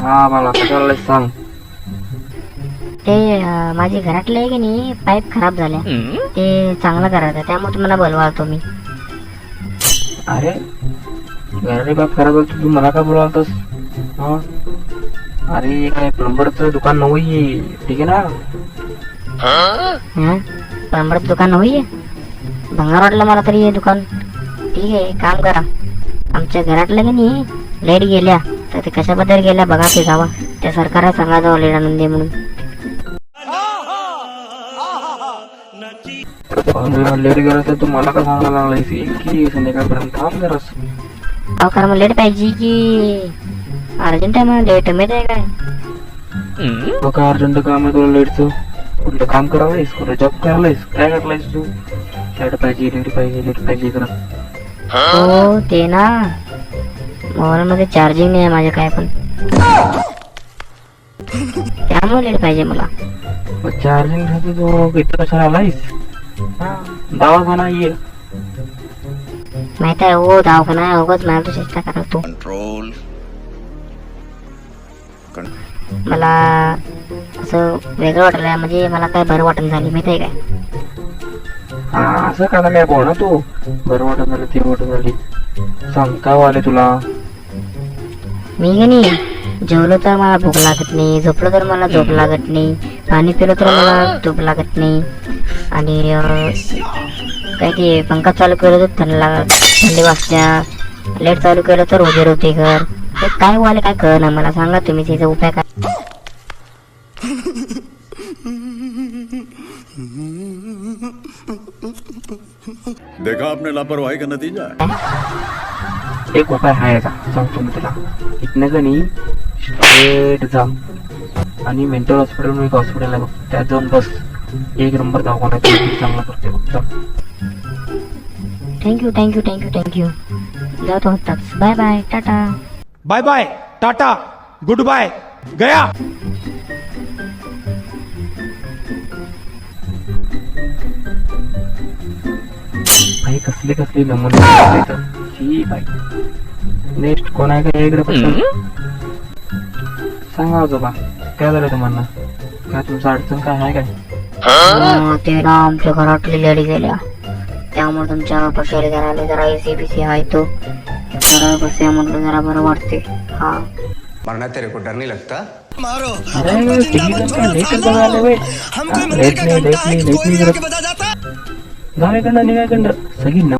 हा मला कशाला सांग. ते माझे घरातले आहे की नाही पाईप खराब झाल्या, ते चांगलं करायचं त्यामुळे तुम्हाला बोलवालतो मी. अरे घराने बाप खराब होतो, तू मला का बोलावतोस? हा अरे काय प्लंबरचं दुकान नव्हती, ठीक आहे ना? प्लंबरचं दुकान होई भंगार वाटलं मला तरी हे दुकान. ठीक आहे, काम करा. आमच्या घरातलं की नाही लाईट गेल्या तर ते कशाबद्दल गेल्या बघा ते जावा. त्या सरकारला सांगा जावं लाईट आणून दे म्हणून. लेट गेला तर तू मला का सांगायला लागलायस की संध्याकाळपर्यंत थांब जरास. अहो खरं मग लेट पाहिजे की अर्जंट आहे? मग लेट माहित आहे काय? बघा अर्जंट काम आहे तुला लेटचं. कुठलं काम करायलायस, कुठं जॉब करायलायस, काय करायलायस तू? लेट पाहिजे लेट पाहिजे करत. हो ते ना मोबाईल मध्ये चार्जिंग नाही आहे माझ्या काय पण, त्यामुळे लेट पाहिजे मला. चार्जिंग राहते तू इथं कशाला आलायस? दवाखाना ये. माहित आहे हो दवाखाना आहे, उगाच मला तू चेष्टा करा तू. मला असं वेगळं वाटलं, म्हणजे मला काय बरं वाटण झाली माहित आहे काय? हा असं का काय बोल ना तू, बरं वाटत झालं ते वाटत झाली. सांग काय वाले तुला? मी का नाही जेवलो तर मला भूक लागत नाही, झोपलो तर मला झोप लागत नाही, पाणी पिलं तर मला झोप लागत नाही, आणि काय ते पंखा चालू केलं तर थंडी वाजत्या, लाईट चालू केलं तर उजेड होते घर. हे काय वाले काय कळ ना मला, सांगा तुम्ही त्याचा उपाय काय? देखा आपने लापरवाही का नतीजा. एक उपाय आहे का सांगतो मी तुला. इथनं का नाही स्ट्रेट जा आणि मेंटल हॉस्पिटल म्हणून एक हॉस्पिटल आहे बघ, त्यात जाऊन बस. एक नंबर दवाखाना चांगला करते बघ. थँक्यू जातो आत्ताच. Bye bye tata. Bye bye tata good bye गया. भाई कसले नमुने. ही भाई नेक्स्ट कोण आहे का इकडे पटकन सांगा आजोबा, काय झालं तुम्हाला? काय तुमचं अडचण काय आहे काय? ते ना आमच्या घरातली लेडी गेल्या, त्यामुळे तुमच्या पशारी घराला जरा एसी बीसी आहे तो जरा बसूया म्हटलं, जरा बरं वाटते. हा मरना तेरे को डर नहीं लगता? अरे टीव्ही काय लेट बघायला वे लेट नाही करत. गावाकडनं निघायकडं सगळी